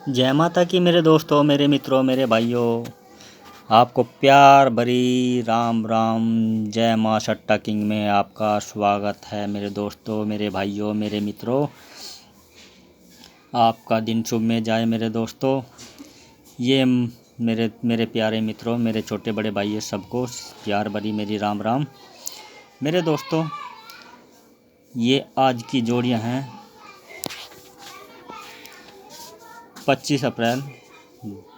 जय माता की मेरे दोस्तों, मेरे मित्रों, मेरे भाइयों। आपको प्यार भरी राम राम। जय माँ सट्टा किंग में आपका स्वागत है मेरे दोस्तों, मेरे भाइयों, मेरे मित्रों। आपका दिन शुभ में जाए मेरे दोस्तों। ये मेरे प्यारे मित्रों, मेरे छोटे बड़े भाइयों, सबको प्यार भरी मेरी राम राम। मेरे दोस्तों, ये आज की जोड़ियां हैं 25 अप्रैल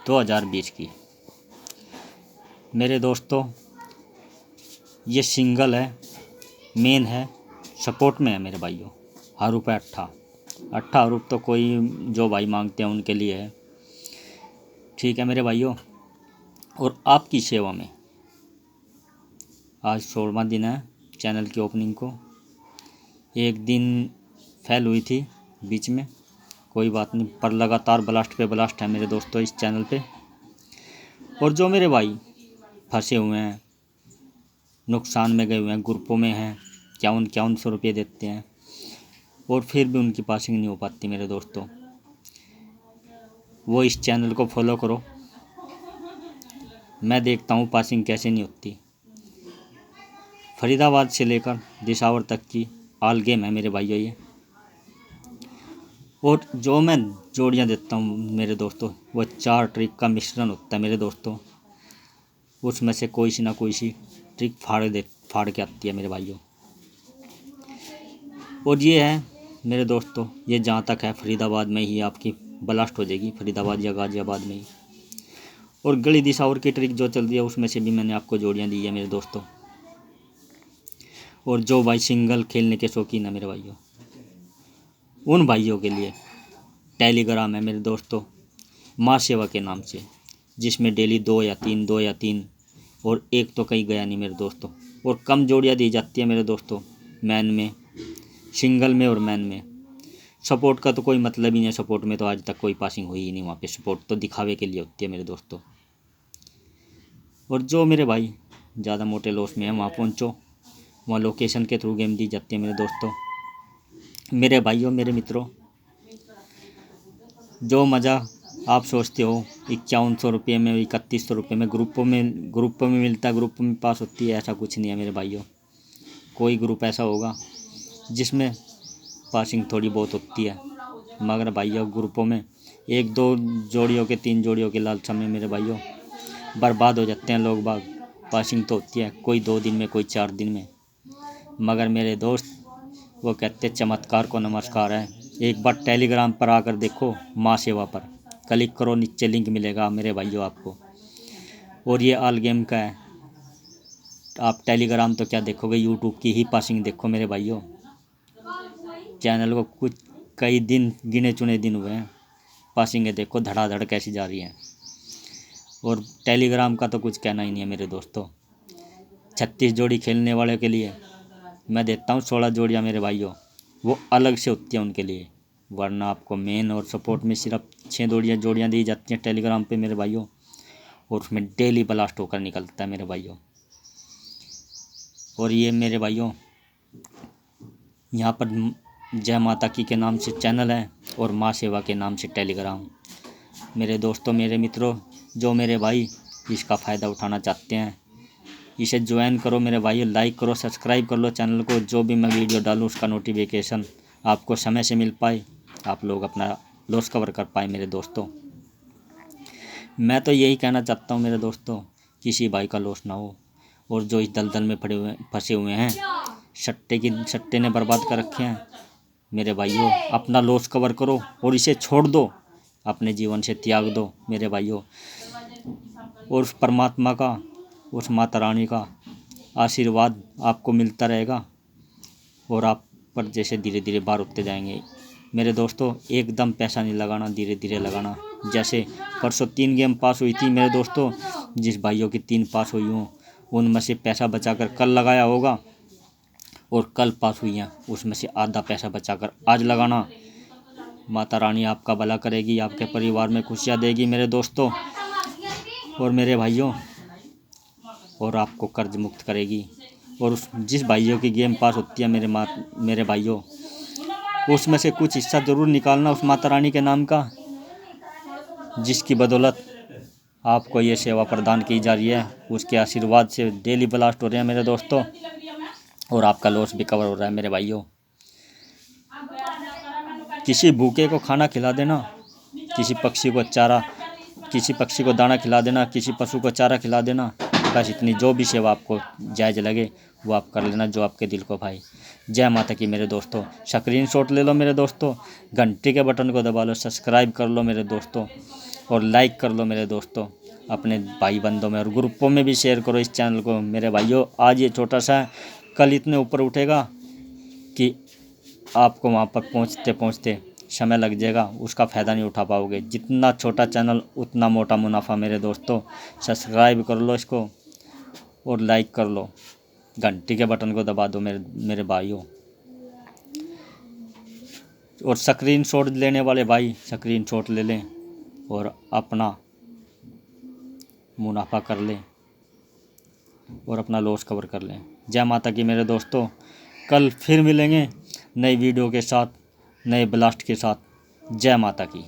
2020 की। मेरे दोस्तों, ये सिंगल है, मेन है, सपोर्ट में है मेरे भाइयों। हर रुपये अट्ठा रुपये तो कोई जो भाई मांगते हैं उनके लिए है, ठीक है मेरे भाइयों। और आपकी सेवा में आज 16वां दिन है चैनल की ओपनिंग को। एक दिन फेल हुई थी बीच में, कोई बात नहीं, पर लगातार ब्लास्ट पे ब्लास्ट है मेरे दोस्तों इस चैनल पे। और जो मेरे भाई फंसे हुए हैं, नुकसान में गए हुए हैं, ग्रुपों में हैं, 51 रुपये देते हैं और फिर भी उनकी पासिंग नहीं हो पाती मेरे दोस्तों, वो इस चैनल को फॉलो करो। मैं देखता हूँ पासिंग कैसे नहीं होती। फरीदाबाद से लेकर दिसावर तक की ऑल गेम है मेरे भाइयों ये। और जो मैं जोड़ियाँ देता हूँ मेरे दोस्तों, वो 4 ट्रिक का मिश्रण होता है मेरे दोस्तों। उसमें से कोई सी ना कोई सी ट्रिक फाड़ के आती है मेरे भाइयों। और ये है मेरे दोस्तों, ये जहाँ तक है फरीदाबाद में ही आपकी ब्लास्ट हो जाएगी, फरीदाबाद या गाजियाबाद में ही। और गली दिसावर की ट्रिक जो चल रही है उसमें से भी मैंने आपको जोड़ियाँ दी है मेरे दोस्तों। और जो भाई सिंगल खेलने के शौकीन है मेरे भाइयों, उन भाइयों के लिए टेलीग्राम है मेरे दोस्तों, माँ सेवा के नाम से, जिसमें डेली 2 या 3 और एक तो कहीं गया नहीं मेरे दोस्तों। और कम जोड़ियाँ दी जाती है मेरे दोस्तों, मैन में, सिंगल में और मैन में। सपोर्ट का तो कोई मतलब ही नहीं है, सपोर्ट में तो आज तक कोई पासिंग हुई ही नहीं वहाँ पे। सपोर्ट तो दिखावे के लिए होती है मेरे दोस्तों। और जो मेरे भाई ज़्यादा मोटे लॉस में है, वहाँ पहुँचो, वहाँ लोकेशन के थ्रू गेम दी जाती है मेरे दोस्तों। मेरे भाइयों, मेरे मित्रों, जो मज़ा आप सोचते हो 5100 रुपये में, 3100 रुपये में ग्रुपों में मिलता है, ग्रुप में पास होती है, ऐसा कुछ नहीं है मेरे भाइयों। कोई ग्रुप ऐसा होगा जिसमें पासिंग थोड़ी बहुत होती है, मगर भाइयों ग्रुपों में 1-2 जोड़ियों के 3 जोड़ियों के लालसा में मेरे भाइयों बर्बाद हो जाते हैं लोग बाग। पासिंग तो होती है कोई 2 दिन में, कोई 4 दिन में, मगर मेरे दोस्त वो कहते चमत्कार को नमस्कार है। एक बार टेलीग्राम पर आकर देखो, माँ सेवा पर क्लिक करो, नीचे लिंक मिलेगा मेरे भाइयों आपको। और ये ऑल गेम का है। आप टेलीग्राम तो क्या देखोगे, यूट्यूब की ही पासिंग देखो मेरे भाइयों। चैनल को कुछ कई दिन, गिने चुने दिन हुए हैं, पासिंगें देखो धड़ाधड़ कैसी जा रही हैं। और टेलीग्राम का तो कुछ कहना ही नहीं है मेरे दोस्तों। 36 जोड़ी खेलने वाले के लिए मैं देता हूँ 16 जोड़ियाँ मेरे भाइयों, वो अलग से होती हैं उनके लिए। वरना आपको मेन और सपोर्ट में सिर्फ 6 जोड़ियाँ दी जाती हैं टेलीग्राम पे मेरे भाइयों, और उसमें डेली ब्लास्ट होकर निकलता है मेरे भाइयों। और ये मेरे भाइयों, यहाँ पर जय माता की के नाम से चैनल है और माँ सेवा के नाम से टेलीग्राम। मेरे दोस्तों, मेरे मित्रों, जो मेरे भाई इसका फ़ायदा उठाना चाहते हैं, इसे ज्वाइन करो मेरे भाई, लाइक करो, सब्सक्राइब कर लो चैनल को। जो भी मैं वीडियो डालूँ उसका नोटिफिकेशन आपको समय से मिल पाए, आप लोग अपना लॉस कवर कर पाए मेरे दोस्तों। मैं तो यही कहना चाहता हूँ मेरे दोस्तों, किसी भाई का लॉस ना हो। और जो इस दलदल में फंसे हुए हैं, सट्टे ने बर्बाद कर रखे हैं मेरे भाइयों, अपना लॉस कवर करो और इसे छोड़ दो, अपने जीवन से त्याग दो मेरे भाइयों। और उस परमात्मा का, उस माता रानी का आशीर्वाद आपको मिलता रहेगा और आप पर जैसे धीरे धीरे बाहर उठते जाएंगे मेरे दोस्तों। एकदम पैसा नहीं लगाना, धीरे धीरे लगाना। जैसे परसों 3 गेम पास हुई थी मेरे दोस्तों, जिस भाइयों की 3 पास हुई हों उनमें से पैसा बचाकर कल लगाया होगा, और कल पास हुई हैं उसमें से आधा पैसा बचाकर आज लगाना। माता रानी आपका भला करेगी, आपके परिवार में खुशियाँ देगी मेरे दोस्तों और मेरे भाइयों, और आपको कर्ज मुक्त करेगी। और उस जिस भाइयों की गेम पास होती है मेरे भाइयों, उसमें से कुछ हिस्सा ज़रूर निकालना उस माता रानी के नाम का, जिसकी बदौलत आपको ये सेवा प्रदान की जा रही है, उसके आशीर्वाद से डेली ब्लास्ट हो रहे हैं मेरे दोस्तों, और आपका लॉस भी कवर हो रहा है मेरे भाइयों। किसी भूखे को खाना खिला देना, किसी पक्षी को दाना खिला देना, किसी पशु को चारा खिला देना, बस इतनी जो भी सेवा आपको जायज़ लगे वो आप कर लेना, जो आपके दिल को भाई। जय माता की मेरे दोस्तों। स्क्रीनशॉट ले लो मेरे दोस्तों, घंटी के बटन को दबा लो, सब्सक्राइब कर लो मेरे दोस्तों, और लाइक कर लो मेरे दोस्तों। अपने भाई बंधों में और ग्रुपों में भी शेयर करो इस चैनल को मेरे भाइयों। आज ये छोटा सा है, कल इतने ऊपर उठेगा कि आपको वहाँ पर पहुँचते पहुँचते समय लग जाएगा, उसका फ़ायदा नहीं उठा पाओगे। जितना छोटा चैनल उतना मोटा मुनाफा मेरे दोस्तों। सब्सक्राइब कर लो इसको और लाइक कर लो, घंटी के बटन को दबा दो मेरे भाइयों। और स्क्रीनशॉट लेने वाले भाई स्क्रीनशॉट ले लें और अपना मुनाफा कर लें और अपना लॉस कवर कर लें। जय माता की मेरे दोस्तों। कल फिर मिलेंगे नई वीडियो के साथ, नए ब्लास्ट के साथ। जय माता की।